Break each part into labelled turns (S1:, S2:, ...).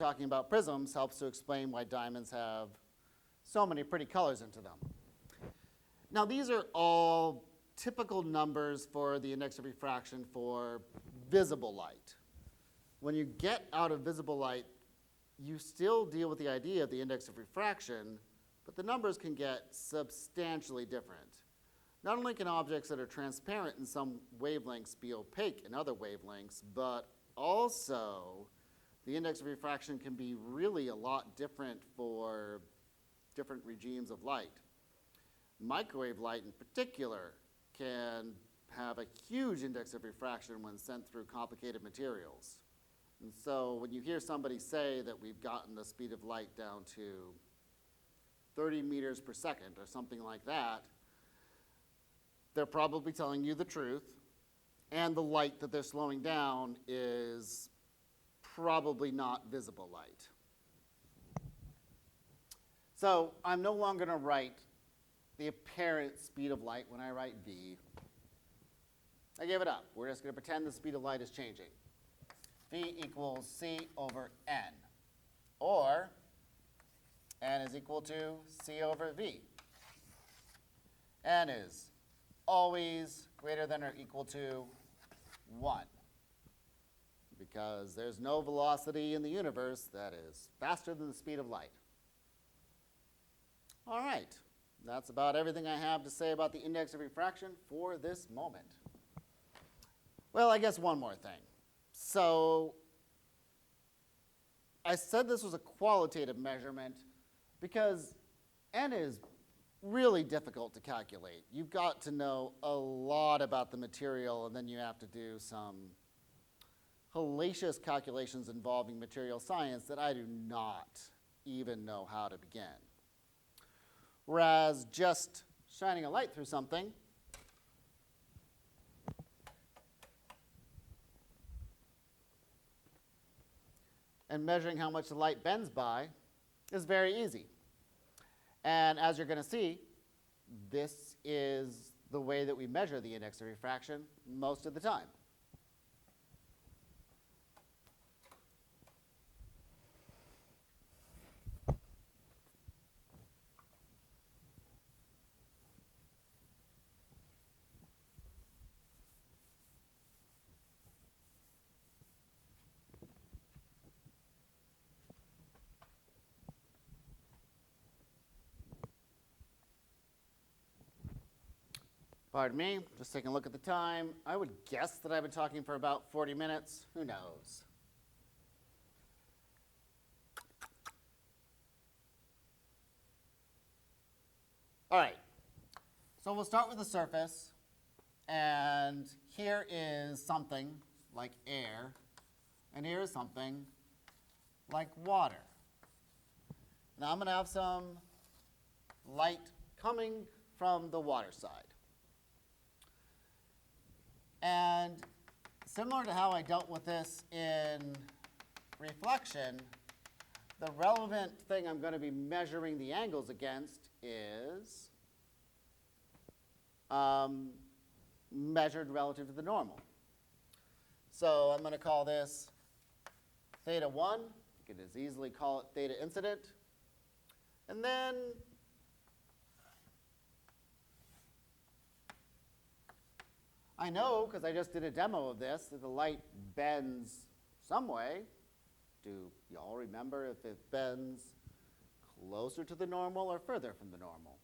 S1: talking about prisms helps to explain why diamonds have so many pretty colors into them. Now, these are all typical numbers for the index of refraction for visible light. When you get out of visible light, you still deal with the idea of the index of refraction, but the numbers can get substantially different. Not only can objects that are transparent in some wavelengths be opaque in other wavelengths, but also the index of refraction can be really a lot different for different regimes of light. Microwave light in particular can have a huge index of refraction when sent through complicated materials. And so when you hear somebody say that we've gotten the speed of light down to 30 meters per second or something like that, they're probably telling you the truth, and the light that they're slowing down is probably not visible light. So I'm no longer going to write the apparent speed of light when I write v. I gave it up. We're just going to pretend the speed of light is changing. V equals c over n, or n is equal to c over v. N is always greater than or equal to 1, because there's no velocity in the universe that is faster than the speed of light. All right, that's about everything I have to say about the index of refraction for this moment. Well, I guess one more thing. So I said this was a qualitative measurement because n is really difficult to calculate. You've got to know a lot about the material, and then you have to do some hellacious calculations involving material science that I do not even know how to begin. Whereas just shining a light through something and measuring how much the light bends by is very easy. And as you're going to see, this is the way that we measure the index of refraction most of the time. Pardon me, just taking a look at the time. I would guess that I've been talking for about 40 minutes. Who knows? All right, so we'll start with the surface. And here is something like air. And here is something like water. Now I'm going to have some light coming from the water side. And similar to how I dealt with this in reflection, the relevant thing I'm going to be measuring the angles against is measured relative to the normal. So I'm going to call this theta 1. You could as easily call it theta incident. And then I know, because I just did a demo of this, that the light bends some way. Do you all remember if it bends closer to the normal or further from the normal?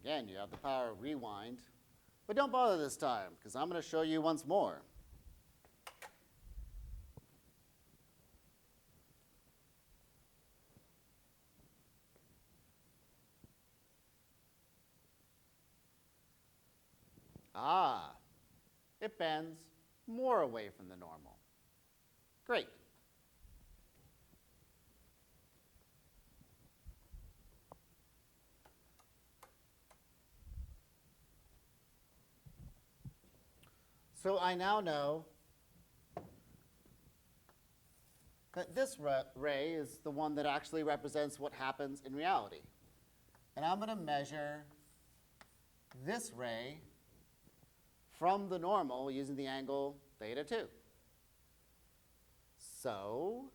S1: Again, you have the power of rewind. But don't bother this time, because I'm going to show you once more. Ah, it bends more away from the normal. Great. So I now know that this ray is the one that actually represents what happens in reality. And I'm going to measure this ray from the normal using the angle theta 2. So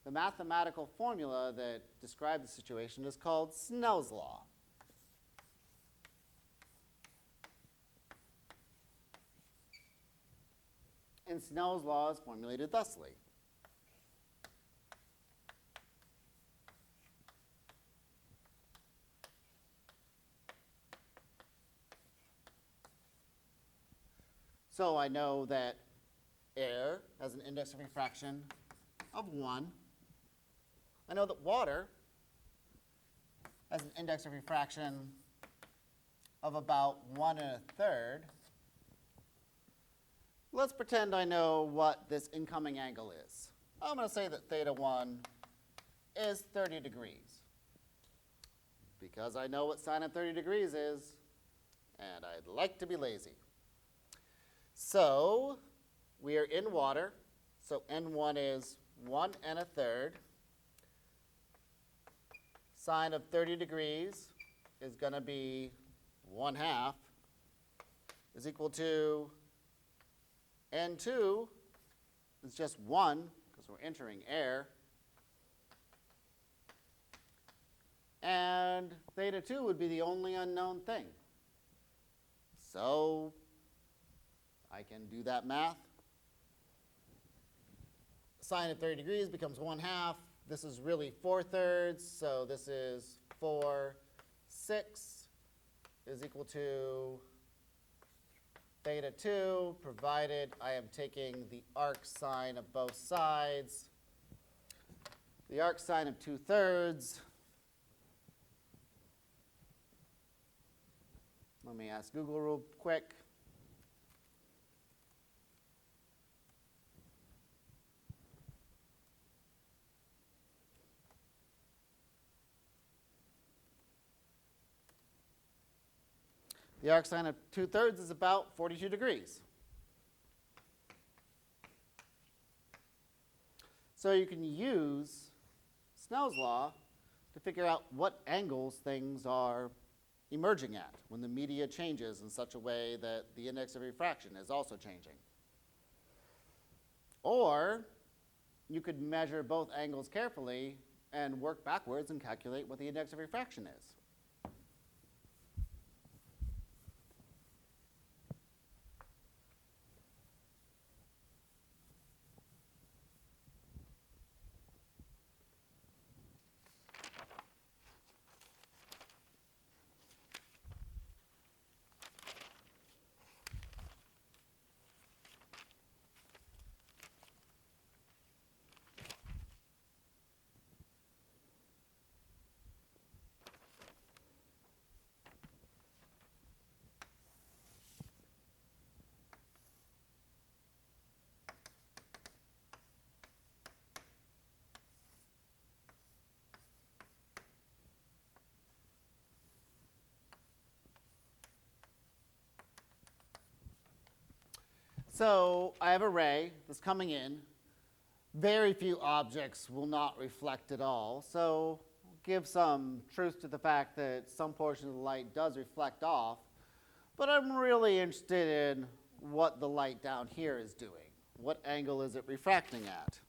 S1: the mathematical formula that describes the situation is called Snell's Law. And Snell's Law is formulated thusly. So I know that air has an index of refraction of 1. I know that water has an index of refraction of about 1 1/3. Let's pretend I know what this incoming angle is. I'm going to say that theta 1 is 30 degrees. Because I know what sine of 30 degrees is, and I'd like to be lazy. So we are in water, so N1 is 1 1/3. Sine of 30 degrees is going to be 1/2 is equal to N2 is just 1 because we're entering air. And theta 2 would be the only unknown thing. So I can do that math. Sine of 30 degrees becomes 1/2. This is really 4/3, so this is 4, 6 is equal to theta 2, provided I am taking the arc sine of both sides. The arc sine of 2/3. Let me ask Google real quick. The arc sine of 2/3 is about 42 degrees. So you can use Snell's law to figure out what angles things are emerging at when the media changes in such a way that the index of refraction is also changing. Or you could measure both angles carefully and work backwards and calculate what the index of refraction is. So I have a ray that's coming in. Very few objects will not reflect at all. So give some truth to the fact that some portion of the light does reflect off. But I'm really interested in what the light down here is doing. What angle is it refracting at?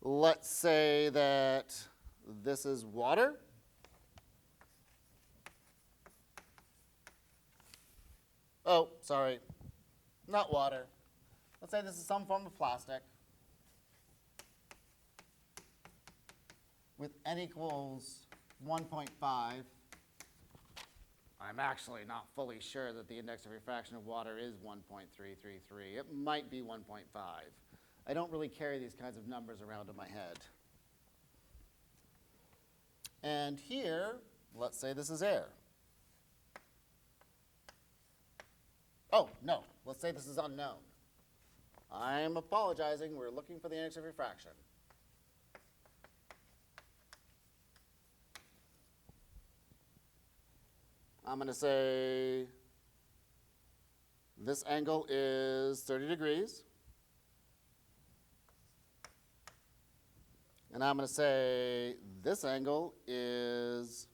S1: Let's say that this is water. Oh, sorry. Not water. Let's say this is some form of plastic with n equals 1.5. I'm actually not fully sure that the index of refraction of water is 1.333. It might be 1.5. I don't really carry these kinds of numbers around in my head. And here, let's say this is air. Oh, no, let's say this is unknown. I'm apologizing, we're looking for the index of refraction. I'm going to say this angle is 30 degrees. And I'm going to say this angle is,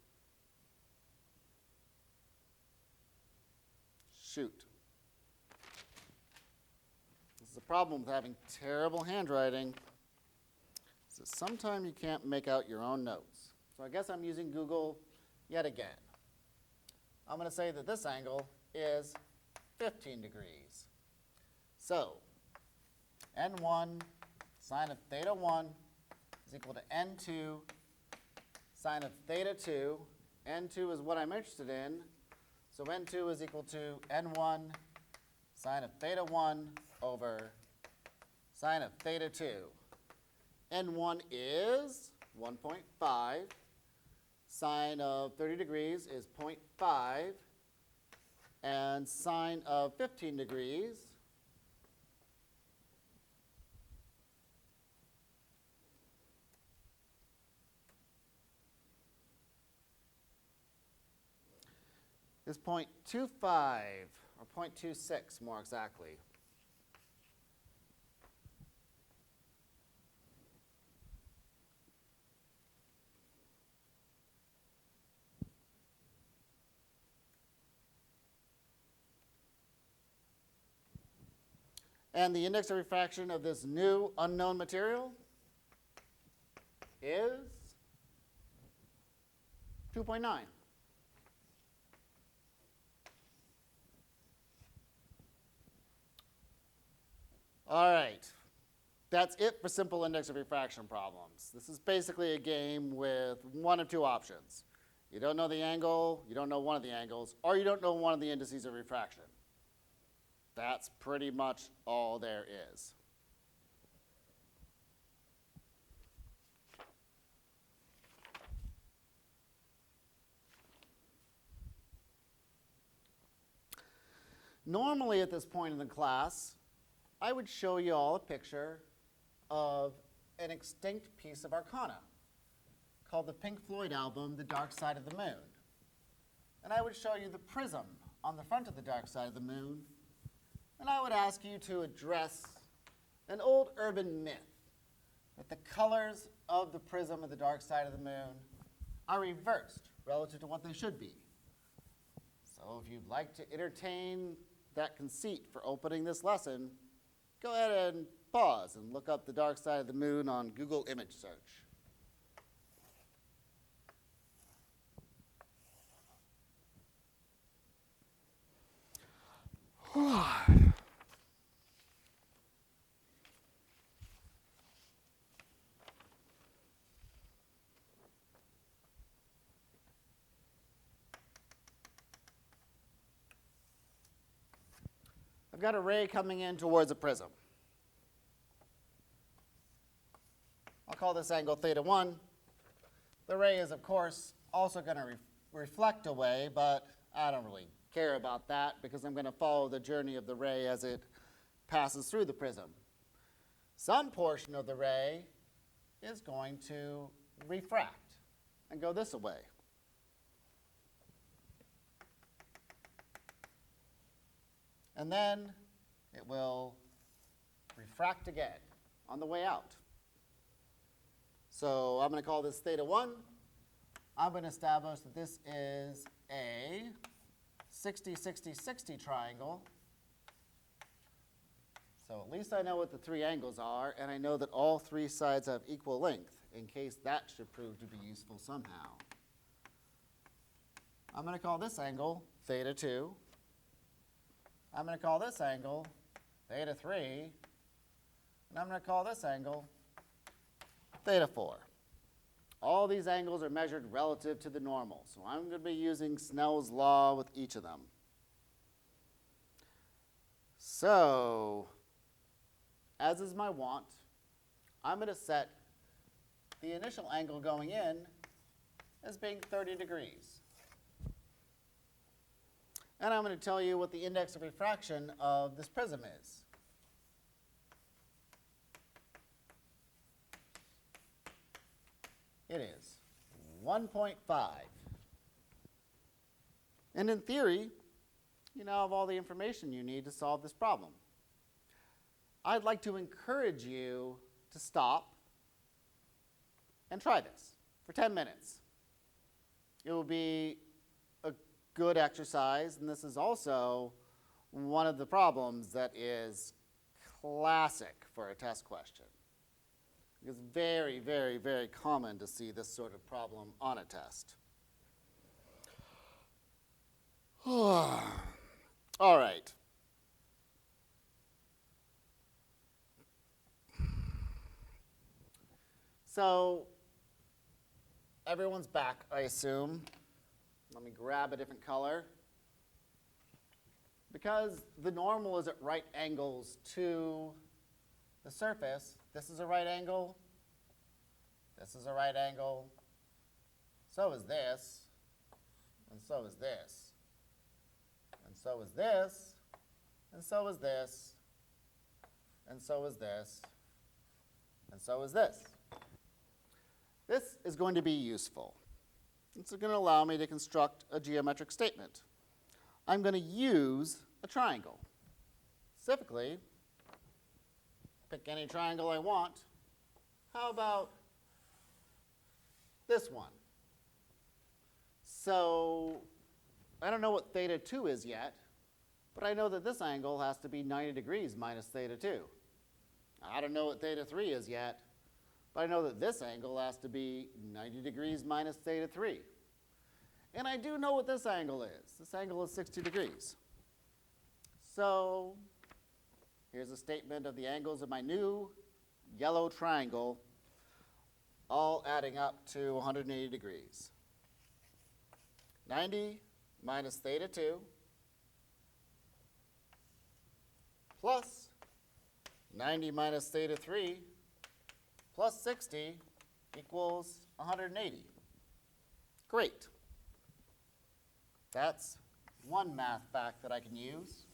S1: shoot. This is a problem with having terrible handwriting is that sometimes you can't make out your own notes. So I guess I'm using Google yet again. I'm going to say that this angle is 15 degrees. So n1 sine of theta 1 is equal to n2 sine of theta 2. n2 is what I'm interested in. So n2 is equal to n1 sine of theta 1 over sine of theta 2. n1 is 1.5. Sine of 30 degrees is 0.5. And sine of 15 degrees is 0.25, or 0.26 more exactly. And the index of refraction of this new unknown material is 2.9. All right, that's it for simple index of refraction problems. This is basically a game with one of two options. You don't know the angle, you don't know one of the angles, or you don't know one of the indices of refraction. That's pretty much all there is. Normally at this point in the class, I would show you all a picture of an extinct piece of arcana called the Pink Floyd album, The Dark Side of the Moon. And I would show you the prism on the front of the dark side of the moon. And I would ask you to address an old urban myth that the colors of the prism of the dark side of the moon are reversed relative to what they should be. So if you'd like to entertain that conceit for opening this lesson, go ahead and pause and look up the dark side of the moon on Google image search. I've got a ray coming in towards a prism. I'll call this angle theta 1. The ray is, of course, also going to reflect away, but I don't really care about that because I'm going to follow the journey of the ray as it passes through the prism. Some portion of the ray is going to refract and go this way. And then it will refract again on the way out. So I'm going to call this theta 1. I'm going to establish that this is a 60-60-60 triangle. So at least I know what the three angles are, and I know that all three sides have equal length, in case that should prove to be useful somehow. I'm going to call this angle theta 2. I'm going to call this angle theta 3. And I'm going to call this angle theta 4. All these angles are measured relative to the normal, so I'm going to be using Snell's Law with each of them. So, as is my wont, I'm going to set the initial angle going in as being 30 degrees. And I'm going to tell you what the index of refraction of this prism is. It is 1.5. And in theory, you now have all the information you need to solve this problem. I'd like to encourage you to stop and try this for 10 minutes. It will be a good exercise, and this is also one of the problems that is classic for a test question. It's very, very, very common to see this sort of problem on a test. All right. So everyone's back, I assume. Let me grab a different color. Because the normal is at right angles to the surface, this is a right angle, this is a right angle, so is this, and so is this, and so is this, and so is this, and so is this, and so is this. This is going to be useful. It's going to allow me to construct a geometric statement. I'm going to use a triangle. Specifically, pick any triangle I want. How about this one? So I don't know what theta 2 is yet, but I know that this angle has to be 90 degrees minus theta 2. I don't know what theta 3 is yet, but I know that this angle has to be 90 degrees minus theta 3. And I do know what this angle is. This angle is 60 degrees. So here's a statement of the angles of my new yellow triangle, all adding up to 180 degrees. 90 minus theta 2 plus 90 minus theta 3 plus 60 equals 180. Great. That's one math fact that I can use.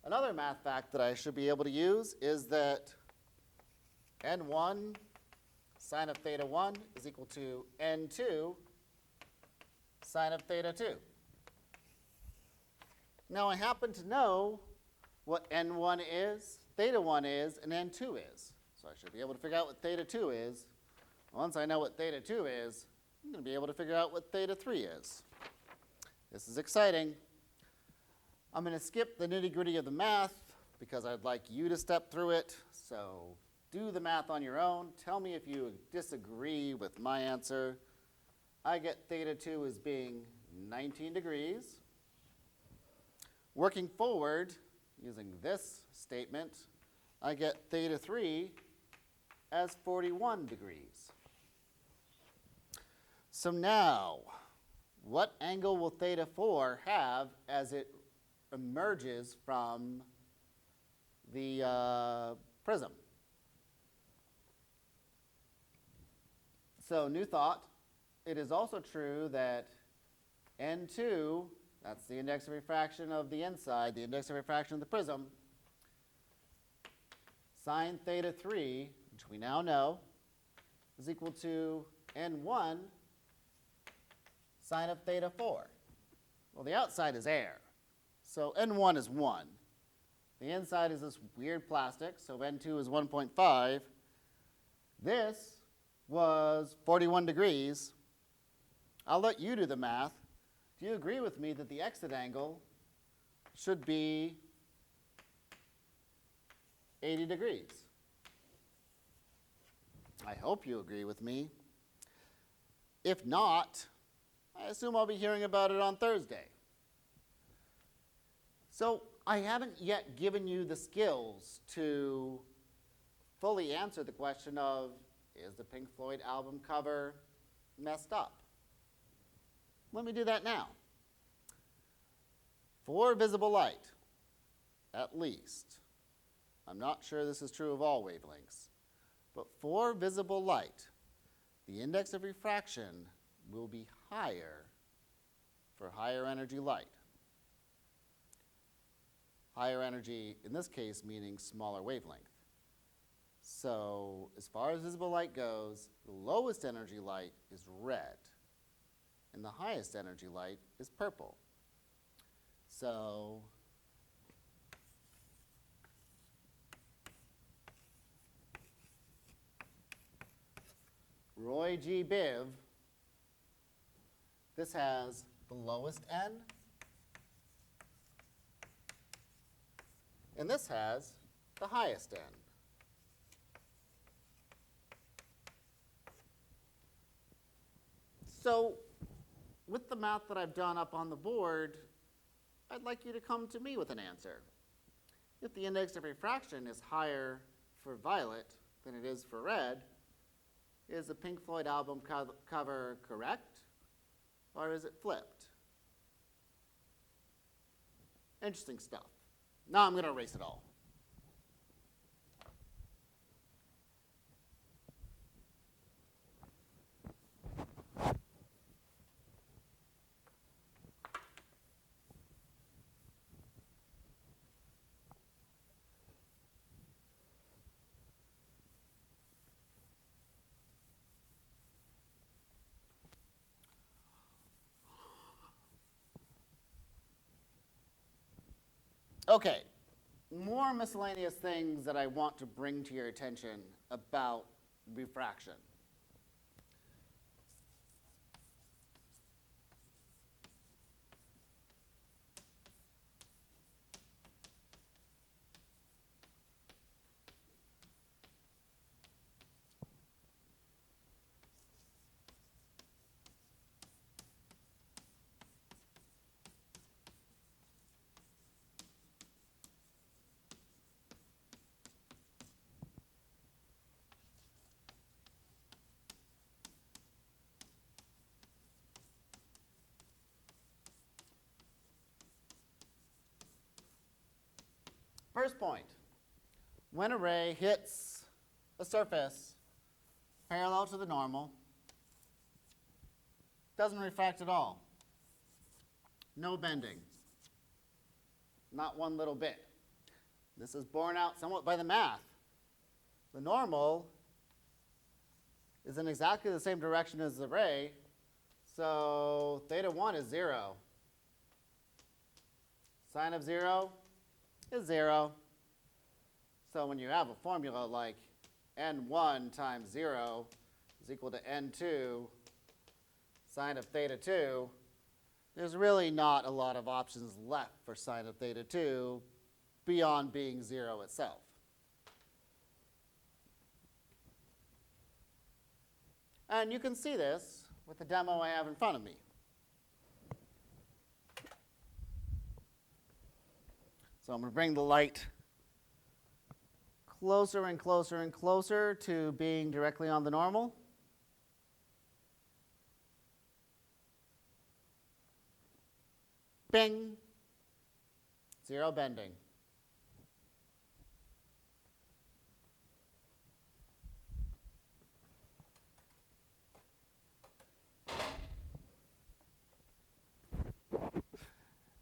S1: Another math fact that I should be able to use is that n1 sine of theta 1 is equal to n2 sine of theta 2. Now I happen to know what n1 is, theta 1 is, and n2 is. So I should be able to figure out what theta 2 is. Once I know what theta 2 is, I'm going to be able to figure out what theta 3 is. This is exciting. I'm going to skip the nitty-gritty of the math because I'd like you to step through it. So do the math on your own. Tell me if you disagree with my answer. I get theta 2 as being 19 degrees. Working forward, using this statement, I get theta 3 as 41 degrees. So now, what angle will theta 4 have as it emerges from the prism? So, new thought. It is also true that n2, that's the index of refraction of the inside, the index of refraction of the prism, sine theta 3, which we now know, is equal to n1 sine of theta 4. Well, the outside is air, so n1 is 1. The inside is this weird plastic, so n2 is 1.5. This was 41 degrees. I'll let you do the math. Do you agree with me that the exit angle should be 80 degrees? I hope you agree with me. If not, I assume I'll be hearing about it on Thursday. So I haven't yet given you the skills to fully answer the question of, is the Pink Floyd album cover messed up? Let me do that now. For visible light, at least, I'm not sure this is true of all wavelengths, but for visible light, the index of refraction will be higher for higher energy light. Higher energy, in this case, meaning smaller wavelength. So as far as visible light goes, the lowest energy light is red, and the highest energy light is purple. So Roy G. Biv, this has the lowest N and this has the highest n. So with the math that I've done up on the board, I'd like you to come to me with an answer. If the index of refraction is higher for violet than it is for red, is the Pink Floyd album cover correct, or is it flipped? Interesting stuff. Now I'm going to erase it all. Okay, more miscellaneous things that I want to bring to your attention about refraction. First point, when a ray hits a surface parallel to the normal, doesn't refract at all. No bending. Not one little bit. This is borne out somewhat by the math. The normal is in exactly the same direction as the ray, so theta 1 is 0. Sine of 0 is 0. So when you have a formula like n1 times 0 is equal to n2 sine of theta 2, there's really not a lot of options left for sine of theta 2 beyond being 0 itself. And you can see this with the demo I have in front of me. So I'm going to bring the light closer and closer and closer to being directly on the normal. Bing. 0 bending.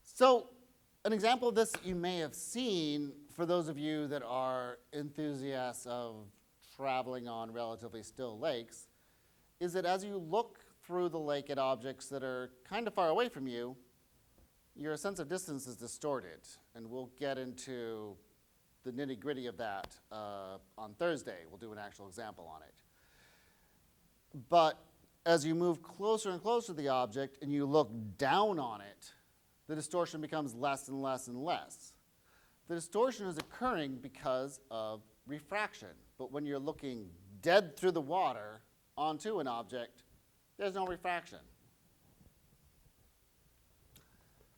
S1: So an example of this that you may have seen, for those of you that are enthusiasts of traveling on relatively still lakes, is that as you look through the lake at objects that are kind of far away from you, your sense of distance is distorted. And we'll get into the nitty-gritty of that on Thursday. We'll do an actual example on it. But as you move closer and closer to the object and you look down on it, the distortion becomes less and less and less. The distortion is occurring because of refraction. But when you're looking dead through the water onto an object, there's no refraction.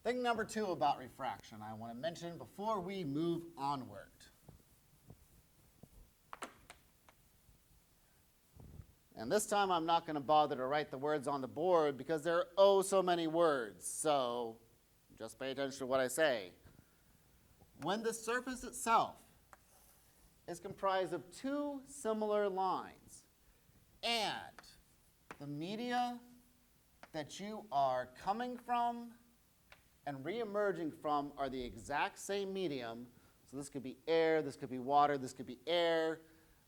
S1: Thing number 2 about refraction I want to mention before we move onward. And this time I'm not going to bother to write the words on the board because there are oh so many words. So just pay attention to what I say. When the surface itself is comprised of 2 similar lines, and the media that you are coming from and re-emerging from are the exact same medium, so this could be air, this could be water, this could be air,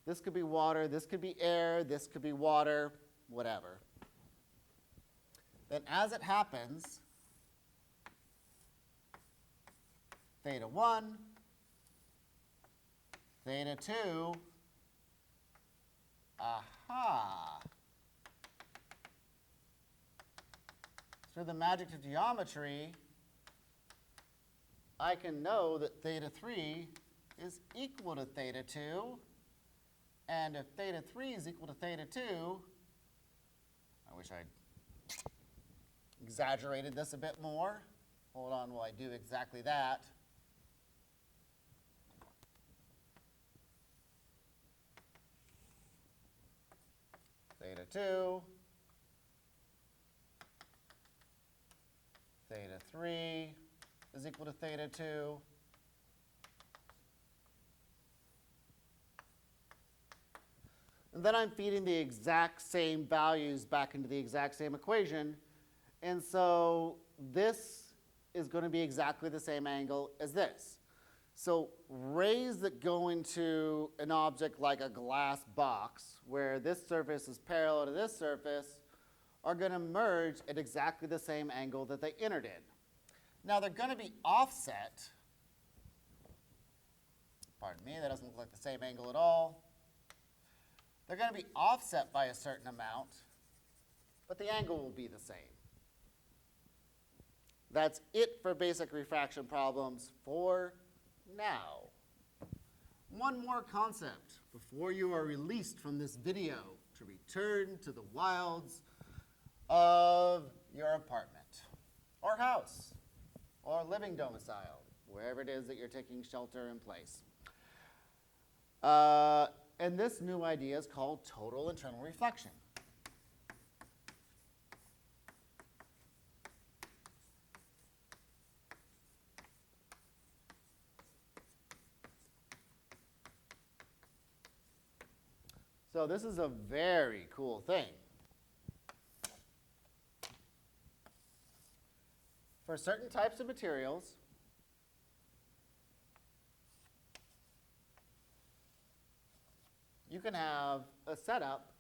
S1: this could be water, this could be air, this could be water, whatever. Then as it happens, theta 1, theta 2, aha. Through the magic of geometry, I can know that theta 3 is equal to theta 2, and if theta 3 is equal to theta 2, I wish I'd exaggerated this a bit more. Hold on while I do exactly that. Theta 2, theta 3 is equal to theta 2. And then I'm feeding the exact same values back into the exact same equation. And so this is going to be exactly the same angle as this. So rays that go into an object like a glass box, where this surface is parallel to this surface, are going to merge at exactly the same angle that they entered in. Now they're going to be offset. Pardon me, that doesn't look like the same angle at all. They're going to be offset by a certain amount, but the angle will be the same. That's it for basic refraction problems for now. One more concept before you are released from this video to return to the wilds of your apartment or house or living domicile, wherever it is that you're taking shelter in place. And this new idea is called total internal reflection. So this is a very cool thing. For certain types of materials, you can have a setup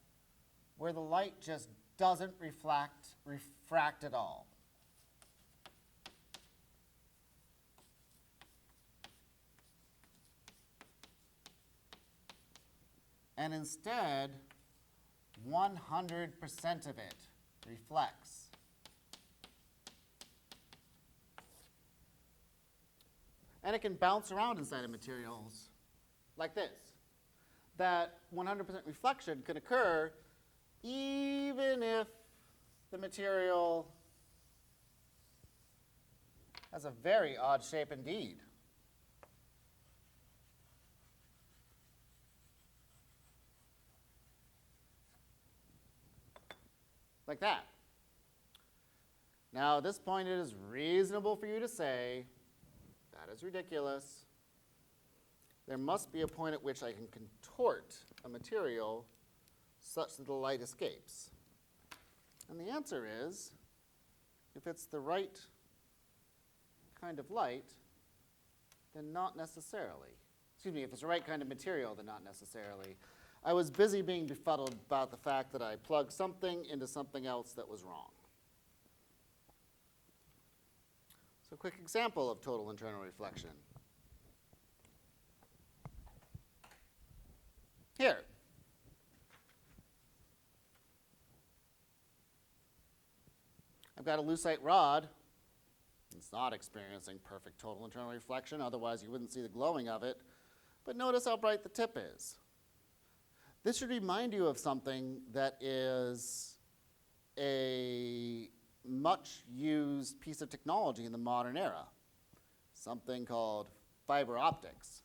S1: where the light just doesn't refract at all. And instead, 100% of it reflects. And it can bounce around inside of materials like this. That 100% reflection can occur even if the material has a very odd shape indeed. Like that. Now, at this point, it is reasonable for you to say, that is ridiculous. There must be a point at which I can contort a material such that the light escapes. And the answer is, if it's the right kind of light, then not necessarily. Excuse me, if it's the right kind of material, then not necessarily. I was busy being befuddled about the fact that I plugged something into something else that was wrong. So a quick example of total internal reflection. Here. I've got a lucite rod. It's not experiencing perfect total internal reflection, otherwise you wouldn't see the glowing of it. But notice how bright the tip is. This should remind you of something that is a much used piece of technology in the modern era, something called fiber optics.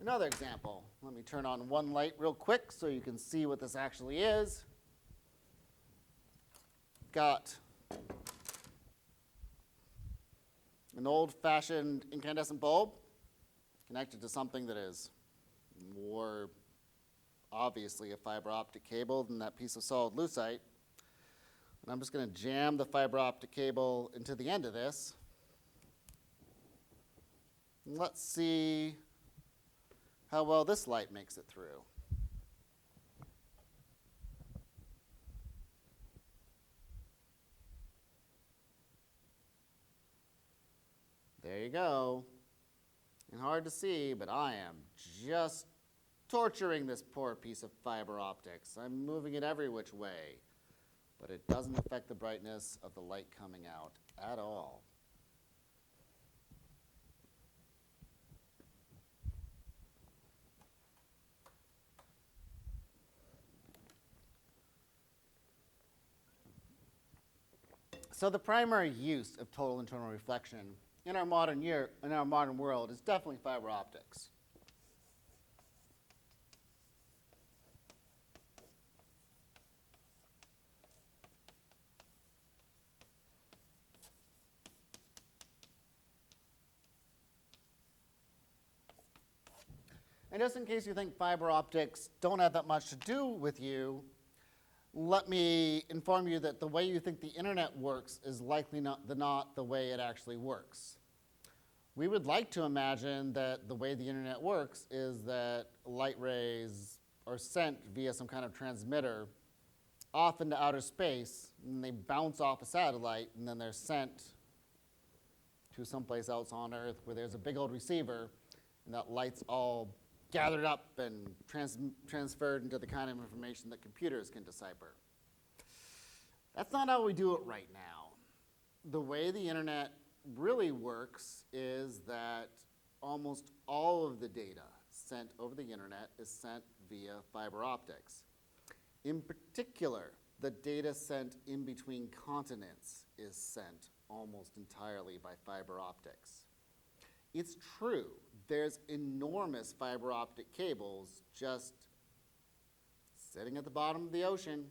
S1: Another example, let me turn on one light real quick so you can see what this actually is. Got an old-fashioned incandescent bulb connected to something that is more obviously a fiber optic cable than that piece of solid lucite. And I'm just going to jam the fiber optic cable into the end of this. And let's see how well this light makes it through. There you go. And hard to see, but I am just torturing this poor piece of fiber optics. I'm moving it every which way, but it doesn't affect the brightness of the light coming out at all. So the primary use of total internal reflection in our modern world is definitely fiber optics. And just in case you think fiber optics don't have that much to do with you, let me inform you that the way you think the internet works is likely not the way it actually works. We would like to imagine that the way the internet works is that light rays are sent via some kind of transmitter off into outer space, and they bounce off a satellite, and then they're sent to someplace else on Earth where there's a big old receiver, and that light's all gathered up and transferred into the kind of information that computers can decipher. That's not how we do it right now. The way the internet really works is that almost all of the data sent over the internet is sent via fiber optics. In particular, the data sent in between continents is sent almost entirely by fiber optics. It's true, there's enormous fiber optic cables just sitting at the bottom of the ocean.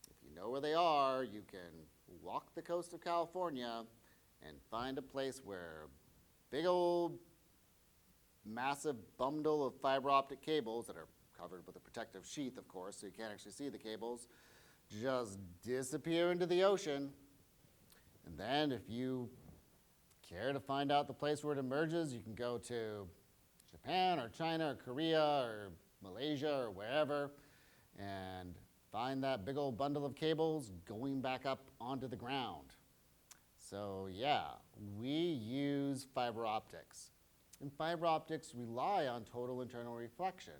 S1: If you know where they are, you can walk the coast of California and find a place where a big old massive bundle of fiber optic cables that are covered with a protective sheath, of course, so you can't actually see the cables, just disappear into the ocean. And then if you care to find out the place where it emerges, you can go to Japan or China or Korea or Malaysia or wherever and find that big old bundle of cables going back up onto the ground. So yeah, we use fiber optics. And fiber optics rely on total internal reflection,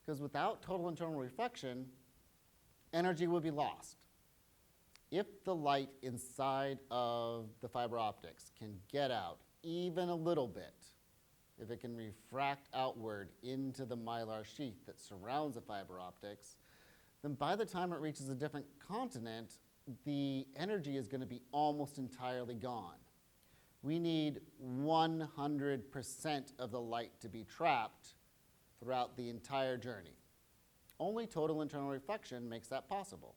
S1: because without total internal reflection, energy would be lost. If the light inside of the fiber optics can get out even a little bit, if it can refract outward into the mylar sheath that surrounds the fiber optics, then by the time it reaches a different continent, the energy is going to be almost entirely gone. We need 100% of the light to be trapped throughout the entire journey. Only total internal reflection makes that possible.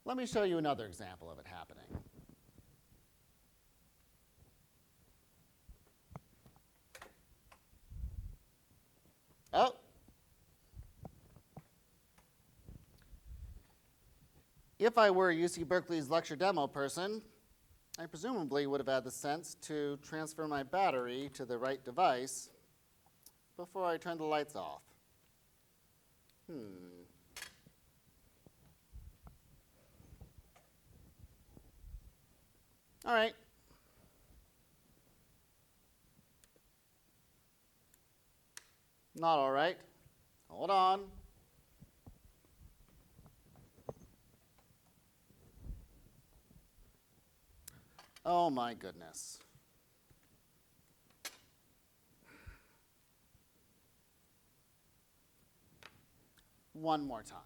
S1: Let me show you another example of it happening. Oh. If I were UC Berkeley's lecture demo person, I presumably would have had the sense to transfer my battery to the right device before I turned the lights off. All right. Not all right. Hold on. Oh my goodness. One more time.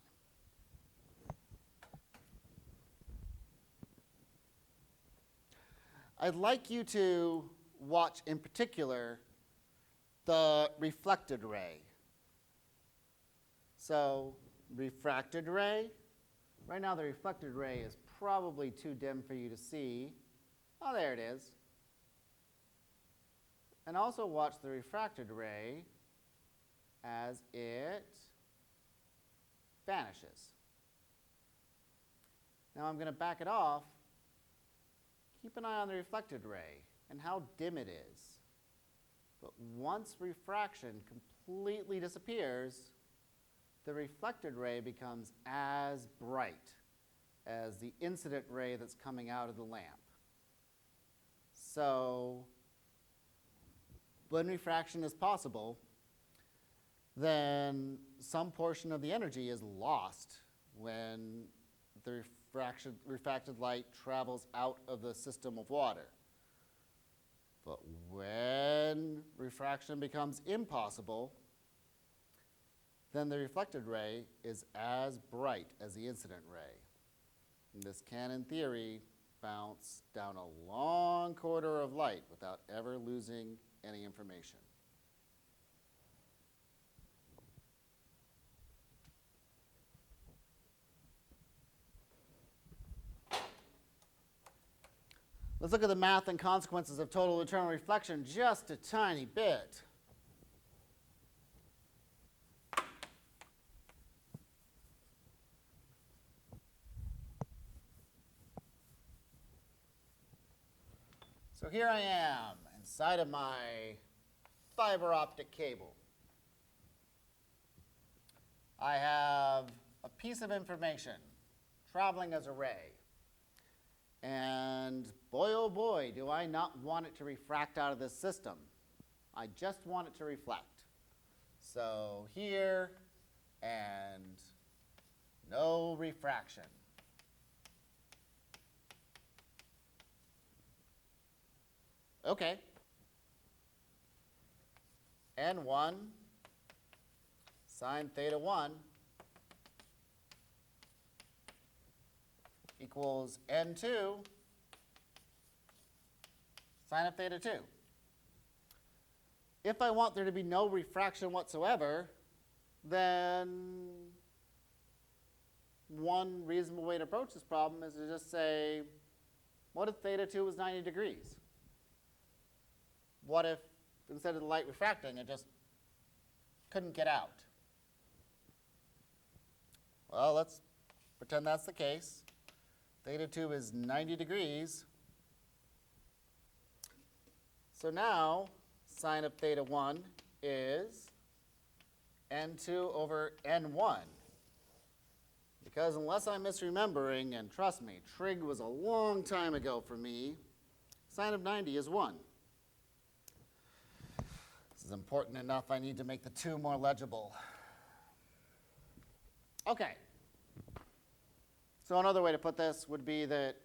S1: I'd like you to watch in particular the reflected ray. So, refracted ray. Right now the reflected ray is probably too dim for you to see. Oh, there it is. And also watch the refracted ray as it vanishes. Now I'm going to back it off. Keep an eye on the reflected ray and how dim it is. But once refraction completely disappears, the reflected ray becomes as bright as the incident ray that's coming out of the lamp. So when refraction is possible, then some portion of the energy is lost when the refracted light travels out of the system of water. But when refraction becomes impossible, then the reflected ray is as bright as the incident ray. This can, in theory, bounce down a long corridor of light without ever losing any information. Let's look at the math and consequences of total eternal reflection just a tiny bit. So here I am inside of my fiber optic cable. I have a piece of information traveling as a ray. And boy, oh boy, do I not want it to refract out of this system. I just want it to reflect. So here, and no refraction. Okay. N1 sine theta 1 equals N2 sine of theta 2. If I want there to be no refraction whatsoever, then one reasonable way to approach this problem is to just say, what if theta 2 was 90 degrees? What if instead of the light refracting, it just couldn't get out? Well, let's pretend that's the case. Theta 2 is 90 degrees. So now, sine of theta 1 is N2 over N1. Because unless I'm misremembering, and trust me, trig was a long time ago for me, sine of 90 is 1. This is important enough, I need to make the 2 more legible. Okay. So another way to put this would be that